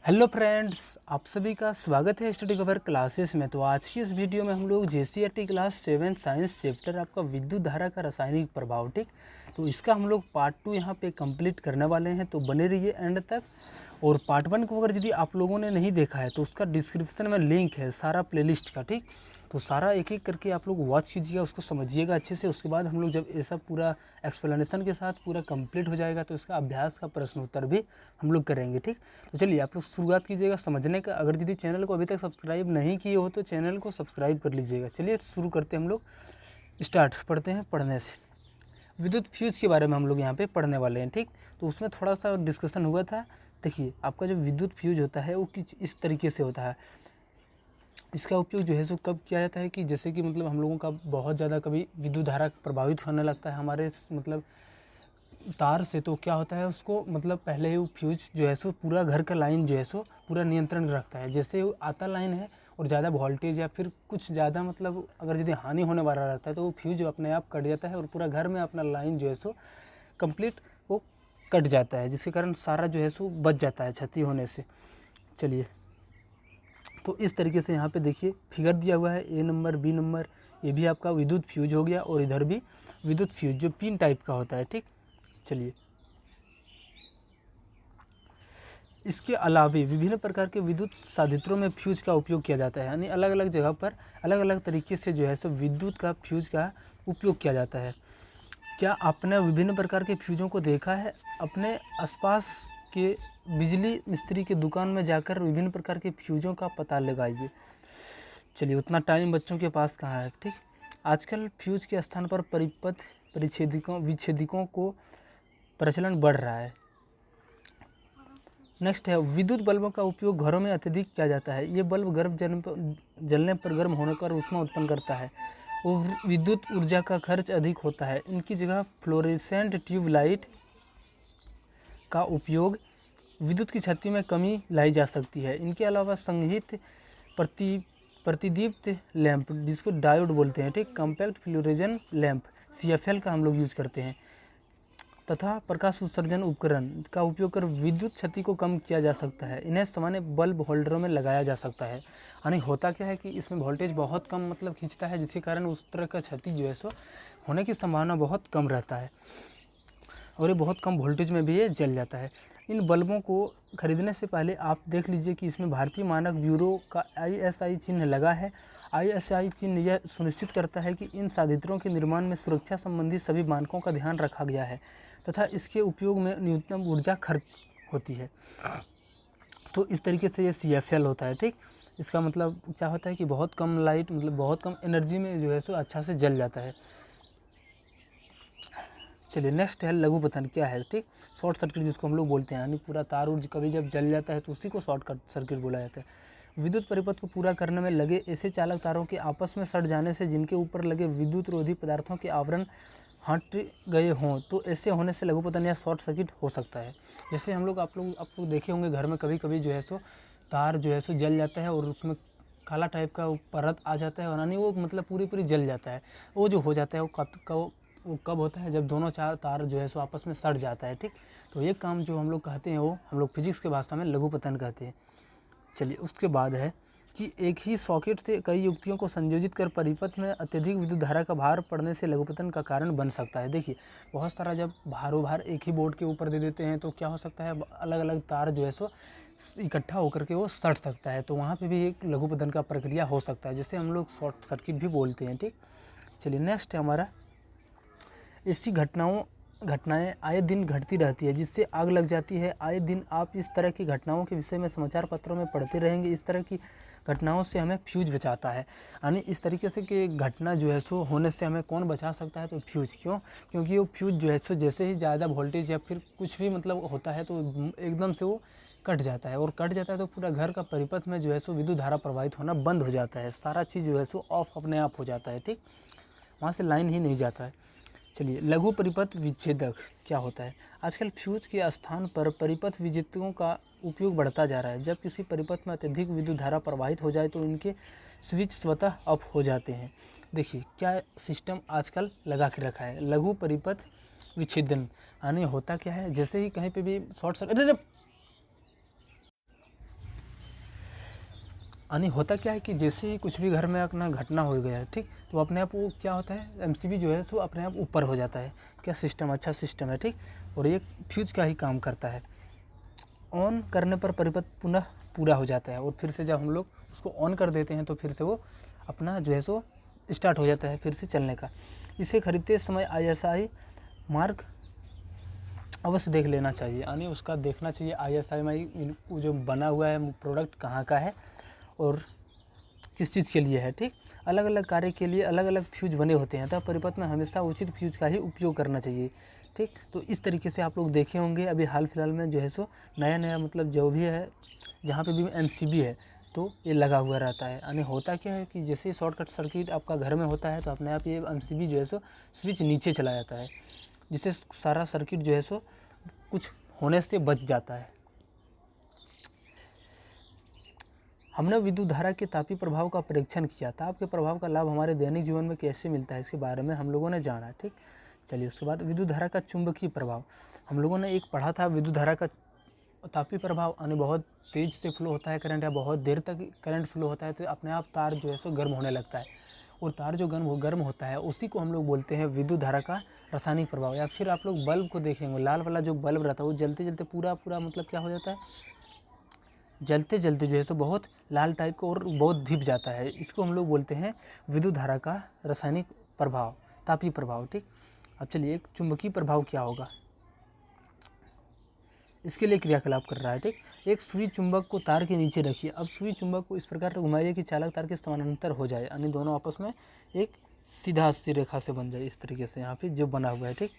Hello friends, आप सभी का स्वागत है स्टडी कवर क्लासेस में। तो आज की इस वीडियो में हम लोग जेसीईआरटी क्लास 7 साइंस चैप्टर आपका विद्युत धारा का रासायनिक प्रभाव, ठीक, तो इसका हम लोग पार्ट 2 यहाँ पे कंप्लीट करने वाले हैं। तो बने रहिए एंड तक। और पार्ट 1 को अगर यदि आप लोगों ने नहीं देखा है तो उसका डिस्क्रिप्शन में लिंक है सारा प्लेलिस्ट का, ठीक, तो सारा एक एक करके आप लोग वॉच कीजिएगा, उसको समझिएगा अच्छे से। उसके बाद हम लोग जब ऐसा पूरा एक्सप्लेनेशन के साथ पूरा कंप्लीट हो जाएगा तो इसका अभ्यास का प्रश्न उत्तर भी हम लोग करेंगे, ठीक। तो चलिए आप लोग शुरुआत कीजिएगा समझने का। अगर यदि चैनल को अभी तक सब्सक्राइब नहीं किए हो तो चैनल को सब्सक्राइब कर लीजिएगा। चलिए शुरू करते हैं हम लोग, स्टार्ट पढ़ते हैं पढ़ने से। विद्युत फ्यूज के बारे में हम लोग यहाँ पे पढ़ने वाले हैं, ठीक। तो उसमें थोड़ा सा डिस्कशन हुआ था। देखिए आपका जो विद्युत फ्यूज होता है वो किस इस तरीके से होता है। इसका उपयोग जो है सो कब किया जाता है कि जैसे कि मतलब हम लोगों का बहुत ज़्यादा कभी विद्युत धारा प्रभावित होने लगता है हमारे मतलब तार से, तो क्या होता है उसको मतलब पहले ही वो फ्यूज जो है सो पूरा घर का लाइन जो है सो पूरा नियंत्रण रखता है। जैसे वो आता लाइन है और ज़्यादा वोल्टेज या फिर कुछ ज़्यादा मतलब अगर यदि हानि होने वाला रहता है तो वो फ्यूज अपने आप कट जाता है और पूरा घर में अपना लाइन जो है सो कंप्लीट वो कट जाता है, जिसके कारण सारा जो है सो बच जाता है क्षति होने से। चलिए तो इस तरीके से यहाँ पे देखिए फिगर दिया हुआ है, ए नंबर बी नंबर, ये भी आपका विद्युत फ्यूज हो गया और इधर भी विद्युत फ्यूज जो पिन टाइप का होता है, ठीक। चलिए इसके अलावे विभिन्न प्रकार के विद्युत साधित्रों में फ्यूज का उपयोग किया जाता है, यानी अलग अलग जगह पर अलग अलग तरीके से जो है सो विद्युत का फ्यूज का उपयोग किया जाता है। क्या आपने विभिन्न प्रकार के फ्यूज़ों को देखा है? अपने आसपास के बिजली मिस्त्री की दुकान में जाकर विभिन्न प्रकार के फ्यूज़ों का पता लगाइए। चलिए उतना टाइम बच्चों के पास कहाँ है, ठीक। आजकल फ्यूज के स्थान पर परिपथ परिच्छेदिकों विच्छेदिकों को प्रचलन बढ़ रहा है। नेक्स्ट है विद्युत बल्बों का उपयोग घरों में अत्यधिक किया जाता है। ये बल्ब गर्म जलने पर गर्म होने पर ऊष्मा उत्पन्न करता है और विद्युत ऊर्जा का खर्च अधिक होता है। इनकी जगह फ्लोरेसेंट ट्यूब लाइट का उपयोग विद्युत की क्षति में कमी लाई जा सकती है। इनके अलावा संगीत प्रतिदीप्त लैंप जिसको डायोड बोलते हैं, ठीक, कॉम्पैक्ट फ्लोरेसेंट लैंप CFL का हम लोग यूज़ करते हैं, तथा प्रकाश उत्सर्जन उपकरण का उपयोग कर विद्युत क्षति को कम किया जा सकता है। इन्हें सामान्य बल्ब होल्डरों में लगाया जा सकता है। यानी होता क्या है कि इसमें वोल्टेज बहुत कम मतलब खींचता है, जिसके कारण उस तरह का क्षति जो है सो होने की संभावना बहुत कम रहता है और ये बहुत कम वोल्टेज में भी ये जल जाता है। इन बल्बों को खरीदने से पहले आप देख लीजिए कि इसमें भारतीय मानक ब्यूरो का ISI चिन्ह लगा है। ISI चिन्ह यह सुनिश्चित करता है कि इन साधित्रों के निर्माण में सुरक्षा संबंधी सभी मानकों का ध्यान रखा गया है तथा इसके उपयोग में न्यूनतम ऊर्जा खर्च होती है। तो इस तरीके से ये CFL होता है, ठीक। इसका मतलब क्या होता है कि बहुत कम लाइट मतलब बहुत कम एनर्जी में जो है सो अच्छा से जल जाता है। चलिए नेक्स्ट है लघु पतन। क्या है, ठीक, शॉर्ट सर्किट जिसको हम लोग बोलते हैं, यानी पूरा तार उर्ज कभी जब जल जाता है तो उसी को शॉर्ट सर्किट बोला जाता है। विद्युत परिपथ को पूरा करने में लगे ऐसे चालक तारों के आपस में सट जाने से जिनके ऊपर लगे विद्युत रोधी पदार्थों के आवरण हट गए हों तो ऐसे होने से लघु पतन या शॉर्ट सर्किट हो सकता है। जैसे हम लोग आप लोग देखे होंगे घर में कभी कभी जो है सो तार जो है सो जल जाता है और उसमें काला टाइप का परत आ जाता है और यानी वो मतलब पूरी पूरी जल जाता है। वो जो हो जाता है वो कब होता है, जब दोनों चार तार जो है सो आपस में सट जाता है, ठीक। तो ये काम जो हम लोग कहते हैं वो हम लोग फिजिक्स के भाषा में लघु पतन कहते हैं। चलिए उसके बाद है कि एक ही सॉकेट से कई युक्तियों को संयोजित कर परिपथ में अत्यधिक विद्युत धारा का भार पड़ने से लघुपतन का कारण बन सकता है। देखिए बहुत सारा जब भार एक ही बोर्ड के ऊपर दे देते हैं तो क्या हो सकता है, अलग अलग तार जो है सो इकट्ठा होकर के वो सट सकता है, तो वहाँ पे भी एक लघुपतन का प्रक्रिया हो सकता है, जिसे हम लोग शॉर्ट सर्किट भी बोलते हैं, ठीक। चलिए नेक्स्ट है हमारा, ऐसी घटनाएं आए दिन घटती रहती है जिससे आग लग जाती है। आए दिन आप इस तरह की घटनाओं के विषय में समाचार पत्रों में पढ़ते रहेंगे। इस तरह की घटनाओं से हमें फ्यूज बचाता है, यानी इस तरीके से कि घटना जो है सो होने से हमें कौन बचा सकता है, तो फ्यूज। क्यों? क्योंकि वो फ्यूज जो है सो जैसे ही ज़्यादा वोल्टेज या फिर कुछ भी मतलब होता है तो एकदम से वो कट जाता है, और कट जाता है तो पूरा घर का परिपथ में जो है सो विद्युत धारा प्रवाहित होना बंद हो जाता है, सारा चीज़ जो है सो ऑफ अपने आप हो जाता है, ठीक, वहाँ से लाइन ही नहीं जाता है। चलिए लघु परिपथ विच्छेदक क्या होता है। आजकल फ्यूज के स्थान पर परिपथ विच्छेदकों का उपयोग बढ़ता जा रहा है। जब किसी परिपथ में अत्यधिक विद्युत धारा प्रवाहित हो जाए तो इनके स्विच स्वतः ऑफ हो जाते हैं। देखिए क्या सिस्टम आजकल लगा के रखा है, लघु परिपथ विच्छेदन, यानी होता क्या है, जैसे ही कहीं पे भी शॉर्ट सर्किट यानी होता क्या है कि जैसे ही कुछ भी घर में अपना घटना हो गया है, ठीक, तो अपने आप वो क्या होता है, एमसीबी जो है सो अपने आप ऊपर हो जाता है। क्या सिस्टम, अच्छा सिस्टम है, ठीक। और ये फ्यूज का ही काम करता है। ऑन करने पर परिपथ पुनः पूरा हो जाता है और फिर से जब हम लोग उसको ऑन कर देते हैं तो फिर से वो अपना जो है सो स्टार्ट हो जाता है फिर से चलने का। इसे खरीदते समय ISI मार्क अवश्य देख लेना चाहिए, यानी उसका देखना चाहिए ISI जो बना हुआ है प्रोडक्ट कहाँ का है और किस चीज़ के लिए है, ठीक। अलग अलग कार्य के लिए अलग अलग फ्यूज बने होते हैं, तब परिपथ में हमेशा उचित फ्यूज का ही उपयोग करना चाहिए, ठीक। तो इस तरीके से आप लोग देखे होंगे अभी हाल फिलहाल में जो है सो नया नया मतलब जो भी है जहाँ पे भी MCB है तो ये लगा हुआ रहता है। यानी होता क्या है कि जैसे ही शॉर्ट सर्किट आपका घर में होता है तो अपने आप ये MCB जो है सो स्विच नीचे चला जाता है, जिससे सारा सर्किट जो है सो कुछ होने से बच जाता है। हमने विद्युत धारा के तापीय प्रभाव का परीक्षण किया। ताप के प्रभाव का लाभ हमारे दैनिक जीवन में कैसे मिलता है इसके बारे में हम लोगों ने जाना, ठीक। चलिए उसके बाद विद्युत धारा का चुंबकीय प्रभाव हम लोगों ने एक पढ़ा था। विद्युत धारा का तापीय प्रभाव यानी बहुत तेज से फ्लो होता है करंट या बहुत देर तक करंट फ्लो होता है तो अपने आप तार जो है सो गर्म होने लगता है, और तार जो गर्म होता है उसी को हम लोग बोलते हैं विद्युत धारा का रासायनिक प्रभाव। या फिर आप लोग बल्ब को देखेंगे, लाल वाला जो बल्ब रहता है वो जलते जलते पूरा मतलब क्या हो जाता है, जलते जलते जो है सो बहुत लाल टाइप का और बहुत धिप जाता है। इसको हम लोग बोलते हैं विद्युत धारा का रासायनिक प्रभाव, तापीय प्रभाव, ठीक। अब चलिए एक चुंबकीय प्रभाव क्या होगा, इसके लिए क्रियाकलाप कर रहा है, ठीक। एक सुई चुंबक को तार के नीचे रखिए। अब सुई चुंबक को इस प्रकार से घुमाइए कि चालक तार के समानांतर हो जाए, यानी दोनों आपस में एक सीधा सी रेखा से बन जाए, इस तरीके से यहाँ पे जो बना हुआ है, ठीक।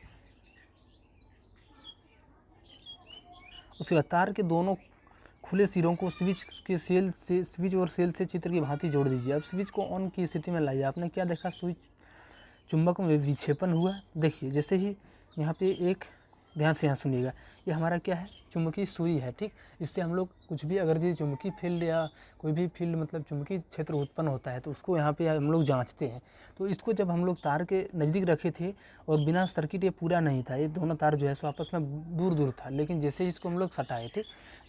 उसके बाद तार के दोनों खुले सिरों को स्विच और सेल से चित्र की भांति जोड़ दीजिए। अब स्विच को ऑन की स्थिति में लाइए। आपने क्या देखा, स्विच चुंबक में विक्षेपण हुआ। देखिए जैसे ही यहाँ पे एक, ध्यान से यहाँ सुनिएगा, ये हमारा क्या है, चुंबकीय सुई है, ठीक। इससे हम लोग कुछ भी अगर ये चुंबकीय फील्ड या कोई भी फील्ड मतलब चुंबकीय क्षेत्र उत्पन्न होता है तो उसको यहाँ पे हम लोग जांचते हैं। तो इसको जब हम लोग तार के नज़दीक रखे थे और बिना सर्किट ये पूरा नहीं था, ये दोनों तार जो है सो आपस में दूर दूर था, लेकिन जैसे इसको हम लोग सटाए, ठीक,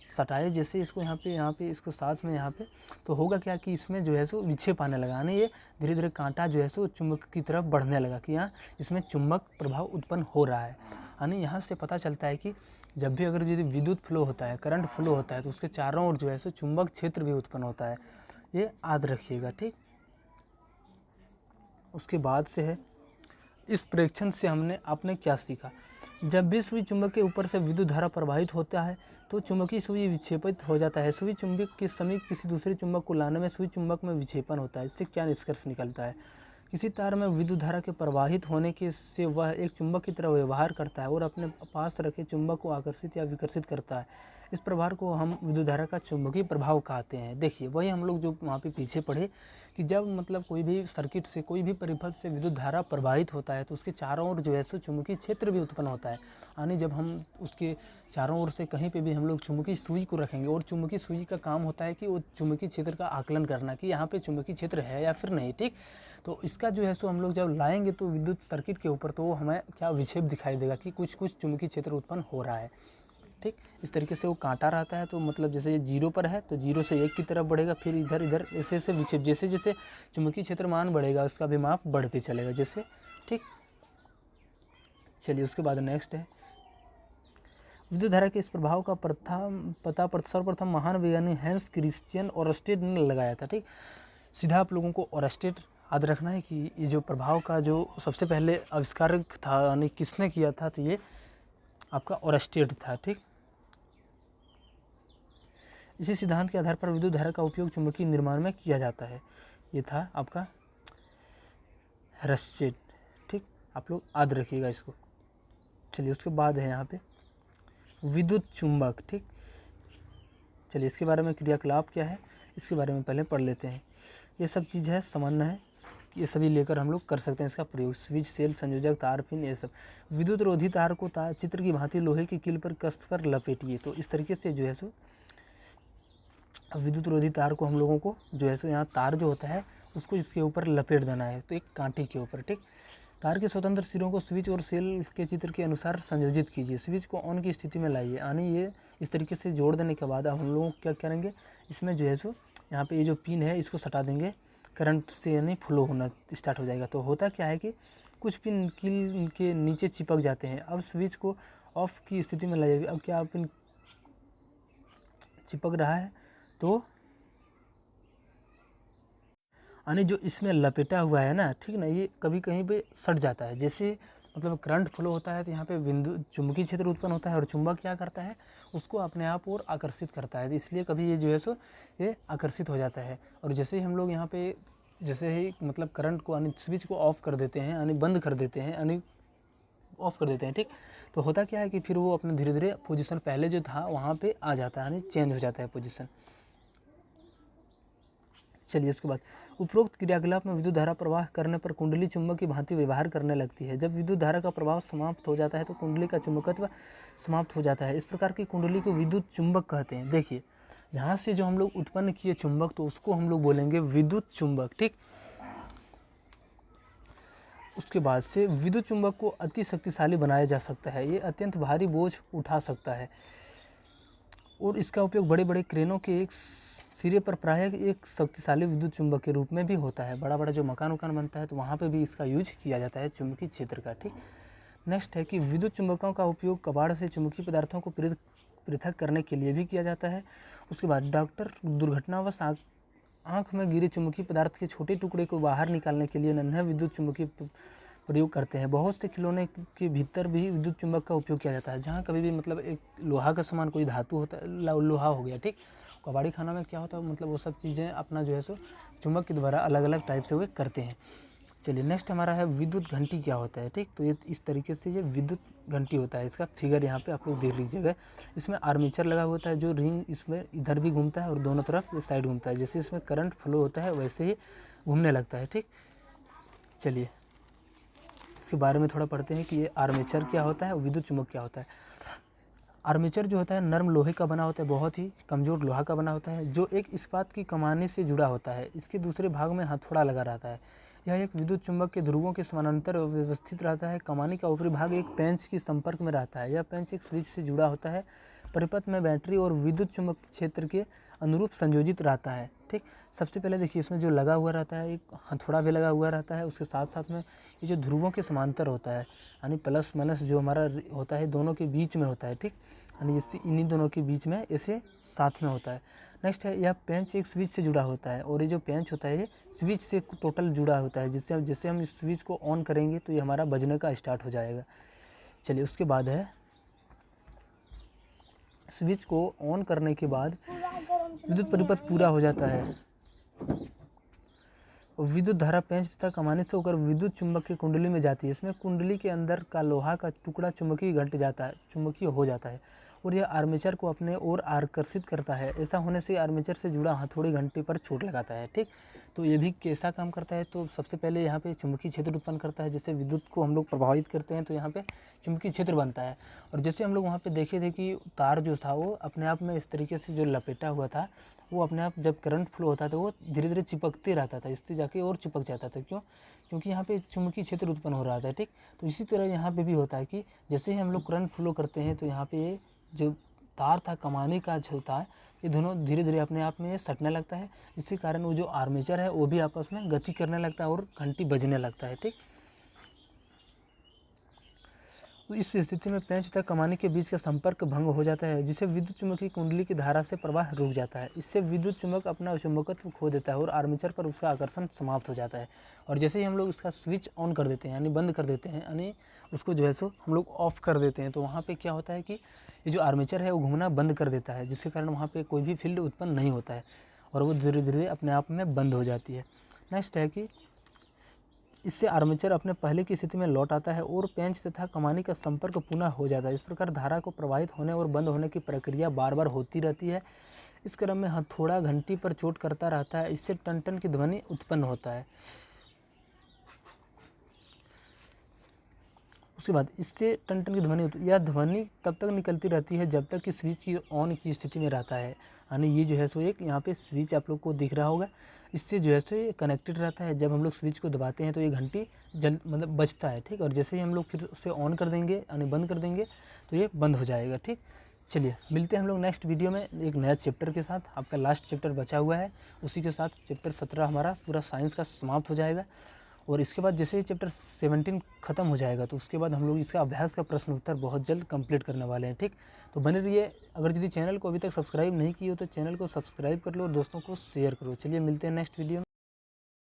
सटाए जैसे इसको यहाँ पे इसको साथ में यहाँ पे, तो होगा क्या कि इसमें जो है सो विक्षेप आने लगा, यानी ये धीरे धीरे कांटा जो है सो चुंबक की तरफ बढ़ने लगा कि यहाँ इसमें चुंबक प्रभाव उत्पन्न हो रहा है। यानी यहाँ से पता चलता है कि जब भी अगर यदि विद्युत फ्लो होता है, करंट फ्लो होता है तो उसके चारों ओर जो है सो चुंबक क्षेत्र भी उत्पन्न होता है, ये याद रखिएगा, ठीक। उसके बाद से है, इस परीक्षण से आपने क्या सीखा। जब भी सुई चुंबक के ऊपर से विद्युत धारा प्रवाहित होता है तो चुंबकीय सुई विक्षेपित हो जाता है। सुई चुंबक के समीप किसी दूसरे चुंबक को लाने में सुई चुंबक में विक्षेपण होता है। इससे क्या निष्कर्ष निकलता है, किसी तार में विद्युत धारा के प्रवाहित होने के से वह एक चुंबक की तरह व्यवहार करता है और अपने पास रखे चुंबक को आकर्षित या विकर्षित करता है। इस प्रभाव को हम विद्युत धारा का चुंबकीय प्रभाव कहते हैं। देखिए वही हम लोग जो वहाँ पे पीछे पढ़े कि जब मतलब कोई भी सर्किट से, कोई भी परिपथ से विद्युत धारा प्रवाहित होता है तो उसके चारों ओर जो है सो चुंबकीय क्षेत्र भी उत्पन्न होता है। यानी जब हम उसके चारों ओर से कहीं पे भी हम लोग चुंबकीय सुई को रखेंगे और चुंबकीय सुई का काम होता है कि वो चुंबकीय क्षेत्र का आकलन करना कि यहाँ पे चुंबकीय क्षेत्र है या फिर नहीं, ठीक। तो इसका जो है सो हम लोग जब लाएंगे तो विद्युत सर्किट के ऊपर तो हमें क्या विक्षेप दिखाई देगा कि कुछ चुंबकीय क्षेत्र उत्पन्न हो रहा है, ठीक। इस तरीके से वो कांटा रहता है तो मतलब जैसे ये 0 पर है तो 0 से 1 की तरफ बढ़ेगा, फिर इधर ऐसे ऐसे विक्षेप, जैसे जैसे चुंबकीय क्षेत्र मान बढ़ेगा उसका भी माप बढ़ते चलेगा जैसे, ठीक। चलिए उसके बाद नेक्स्ट है, विद्युत धारा के इस प्रभाव का पता सर्वप्रथम महान वैज्ञानिक हैंस क्रिश्चियन ओरस्टेड ने लगाया था, ठीक। सीधा आप लोगों को ओरस्टेड याद रखना है कि ये जो प्रभाव का जो सबसे पहले आविष्कारक था यानी किसने किया था, तो ये आपका ओरस्टेड था, ठीक। इसी सिद्धांत के आधार पर विद्युत धारा का उपयोग चुंबकीय निर्माण में किया जाता है। ये था आपका रस्टेड, ठीक। आप लोग याद रखिएगा इसको। चलिए उसके बाद है यहाँ पे विद्युत चुंबक, ठीक। चलिए इसके बारे में क्रियाकलाप क्या है इसके बारे में पहले पढ़ लेते हैं। ये सब चीज़ है, सामान्य है, ये सभी लेकर हम लोग कर सकते हैं इसका प्रयोग। स्विच, सेल, संयोजक, तार, पिन, ये सब। विद्युत रोधी तार को चित्र की भांति लोहे की कील पर कसकर लपेटिए। तो इस तरीके से जो है सो विद्युत रोधी तार को हम लोगों को जो है सो यहाँ तार जो होता है उसको इसके ऊपर लपेट देना है, तो एक कांटे के ऊपर, ठीक। तार के स्वतंत्र सिरों को स्विच और सेल के चित्र के अनुसार संयोजित कीजिए। स्विच को ऑन की स्थिति में लाइए, यानी ये इस तरीके से जोड़ देने के बाद अब हम लोग क्या करेंगे, इसमें जो है सो यहाँ पे ये जो पिन है इसको सटा देंगे, करंट से यानी फ्लो होना स्टार्ट हो जाएगा। तो होता क्या है कि कुछ पिन कील के नीचे चिपक जाते हैं। अब स्विच को ऑफ की स्थिति में लगेगी। अब क्या पिन चिपक रहा है तो यानी जो इसमें लपेटा हुआ है ना, ठीक ना, ये कभी कहीं पे सट जाता है। जैसे मतलब करंट फ्लो होता है तो यहाँ पे बिंदु चुंबकीय क्षेत्र उत्पन्न होता है और चुंबक क्या करता है, उसको अपने आप और आकर्षित करता है। तो इसलिए कभी ये जो है सो ये आकर्षित हो जाता है। और जैसे ही हम लोग यहाँ पे जैसे ही मतलब करंट को यानी स्विच को ऑफ कर देते हैं, यानी बंद कर देते हैं, यानी ऑफ कर देते हैं, ठीक, तो होता क्या है कि फिर वो अपने धीरे धीरे पोजीशन पहले जो था वहाँ पे आ जाता है, यानी चेंज हो जाता है पोजीशन। चलिए उसके बाद उपरोक्त क्रियाकलाप में विद्युत धारा प्रवाह करने पर कुंडली चुंबक की भांति व्यवहार करने लगती है। जब विद्युत धारा का प्रभाव समाप्त हो जाता है तो कुंडली का चुंबकत्व समाप्त हो जाता है। इस प्रकार की कुंडली को विद्युत चुंबक कहते हैं। देखिए यहाँ से जो हम लोग उत्पन्न किए चुंबक, तो उसको हम लोग बोलेंगे विद्युत चुंबक, ठीक। उसके बाद से विद्युत चुंबक को अति शक्तिशाली बनाया जा सकता है। ये अत्यंत भारी बोझ उठा सकता है और इसका उपयोग बड़े बड़े क्रेनों के एक सिरे पर प्रायः एक शक्तिशाली विद्युत चुंबक के रूप में भी होता है। बड़ा बड़ा जो मकान उकान बनता है तो वहाँ पे भी इसका यूज किया जाता है चुंबकीय क्षेत्र का, ठीक। नेक्स्ट है कि विद्युत चुंबकों का उपयोग कबाड़ से चुंबकीय पदार्थों को पृथक करने के लिए भी किया जाता है। उसके बाद डॉक्टर दुर्घटनावश आँख में गिरे चुंबकीय पदार्थ के छोटे टुकड़े को बाहर निकालने के लिए नन्हे विद्युत चुंबकीय प्रयोग करते हैं। बहुत से खिलौने के भीतर भी विद्युत चुंबक का उपयोग किया जाता है। जहाँ कभी भी मतलब एक लोहा का सामान, कोई धातु होता है, लोहा हो गया, ठीक, कबाड़ी खाना में क्या होता है, मतलब वो सब चीज़ें अपना जो है सो चुंबक के द्वारा अलग अलग टाइप से वे करते हैं। चलिए नेक्स्ट हमारा है विद्युत घंटी क्या होता है, ठीक। तो ये इस तरीके से ये विद्युत घंटी होता है। इसका फिगर यहाँ पे आप लोग देख लीजिएगा। इसमें आर्मेचर लगा होता है, जो रिंग इसमें इधर भी घूमता है और दोनों तरफ इस साइड घूमता है। जैसे इसमें करंट फ्लो होता है वैसे ही घूमने लगता है, ठीक। चलिए इसके बारे में थोड़ा पढ़ते हैं कि ये आर्मेचर क्या होता है और विद्युत चुंबक क्या होता है। आर्मेचर जो होता है नरम लोहे का बना होता है, बहुत ही कमज़ोर लोहा का बना होता है, जो एक इस्पात की कमानी से जुड़ा होता है। इसके दूसरे भाग में हथौड़ा लगा रहता है। यह एक विद्युत चुंबक के ध्रुवों के समानांतर व्यवस्थित रहता है। कमानी का ऊपरी भाग एक पेंच के संपर्क में रहता है। यह पेंच एक स्विच से जुड़ा होता है। परिपथ में बैटरी और विद्युत चुंबक क्षेत्र के अनुरूप संयोजित रहता है, ठीक। सबसे पहले देखिए इसमें जो लगा हुआ रहता है, एक हथौड़ा भी लगा हुआ रहता है। उसके साथ साथ में ये जो ध्रुवों के समांतर होता है, यानी प्लस माइनस जो हमारा होता है दोनों के बीच में होता है, ठीक, यानी इससे इन्हीं दोनों के बीच में ऐसे साथ में होता है। नेक्स्ट है यह पेंच एक स्विच से जुड़ा होता है और ये जो पेंच होता है ये स्विच से टोटल जुड़ा होता है, जिससे जैसे हम इस स्विच को ऑन करेंगे तो ये हमारा बजने का स्टार्ट हो जाएगा। चलिए उसके बाद है स्विच को ऑन करने के बाद विद्युत परिपथ पूरा हो जाता है। विद्युत धारा पेंच तथा कमानी से होकर विद्युत चुंबक की कुंडली में जाती है। इसमें कुंडली के अंदर का लोहा का टुकड़ा चुंबकीय हो जाता है और यह आर्मेचर को अपने ओर आकर्षित करता है। ऐसा होने से आर्मेचर से जुड़ा हथौड़ी घंटी पर चोट लगाता है, ठीक। तो ये भी कैसा काम करता है, तो सबसे पहले यहाँ पे चुंबकीय क्षेत्र उत्पन्न करता है, जिससे विद्युत को हम लोग प्रभावित करते हैं, तो यहाँ पे चुंबकीय क्षेत्र बनता है। और जैसे हम लोग वहाँ पे देखे थे कि तार जो था वो अपने आप में इस तरीके से जो लपेटा हुआ था, वो अपने आप जब करंट फ्लो होता था वो धीरे धीरे चिपकते रहता था, इससे जाके और चिपक जाता था। क्यों? क्योंकि यहाँ पे चुंबकीय क्षेत्र उत्पन्न हो रहा था, ठीक। तो इसी तरह यहाँ पे भी होता है कि जैसे ही हम लोग करंट फ्लो करते हैं तो यहाँ पे जो तार था कमानी का जो था, ये दोनों धीरे धीरे अपने आप में सटने लगता है, जिसके कारण वो जो आर्मेचर है वो भी आपस में गति करने लगता है और घंटी बजने लगता है, ठीक। तो इस स्थिति में पेंच तथा कमानी के बीच का संपर्क भंग हो जाता है, जिससे विद्युत चुंबकीय कुंडली की धारा से प्रवाह रुक जाता है। इससे विद्युत चुंबक अपना चुंबकत्व खो देता है और आर्मेचर पर उसका आकर्षण समाप्त हो जाता है। और जैसे ही हम लोग इसका स्विच ऑन कर देते हैं, यानी बंद कर देते हैं, यानी उसको जो है सो हम लोग ऑफ कर देते हैं, तो वहाँ पे क्या होता है कि ये जो आर्मेचर है वो घूमना बंद कर देता है, जिसके कारण वहाँ पे कोई भी फील्ड उत्पन्न नहीं होता है और वो धीरे धीरे अपने आप में बंद हो जाती है। नेक्स्ट है कि इससे आर्मेचर अपने पहले की स्थिति में लौट आता है और पेंच तथा कमानी का संपर्क पुनः हो जाता है। इस प्रकार धारा को प्रवाहित होने और बंद होने की प्रक्रिया बार बार होती रहती है। इस क्रम में हथौड़ा घंटी पर चोट करता रहता है, इससे टन टन की ध्वनि उत्पन्न होता है। उसके बाद इससे टन टन की ध्वनि, यह ध्वनि तब तक निकलती रहती है जब तक कि स्विच की ऑन की स्थिति में रहता है। यानी ये जो है सो एक यहाँ पे स्विच आप लोग को दिख रहा होगा, इससे जो है सो ये कनेक्टेड रहता है। जब हम लोग स्विच को दबाते हैं तो ये घंटी मतलब बजता है, ठीक। और जैसे ही हम लोग फिर उसे ऑन कर देंगे यानी बंद कर देंगे तो ये बंद हो जाएगा, ठीक। चलिए मिलते हैं हम लोग नेक्स्ट वीडियो में एक नया चैप्टर के साथ। आपका लास्ट चैप्टर बचा हुआ है, उसी के साथ चैप्टर 17 हमारा पूरा साइंस का समाप्त हो जाएगा। और इसके बाद जैसे ही चैप्टर 17 ख़त्म हो जाएगा तो उसके बाद हम लोग इसका अभ्यास का प्रश्न उत्तर बहुत जल्द कंप्लीट करने वाले हैं। ठीक, तो बने रहिए। अगर यदि चैनल को अभी तक सब्सक्राइब नहीं किए हो तो चैनल को सब्सक्राइब कर लो और दोस्तों को शेयर करो। चलिए मिलते हैं नेक्स्ट वीडियो में।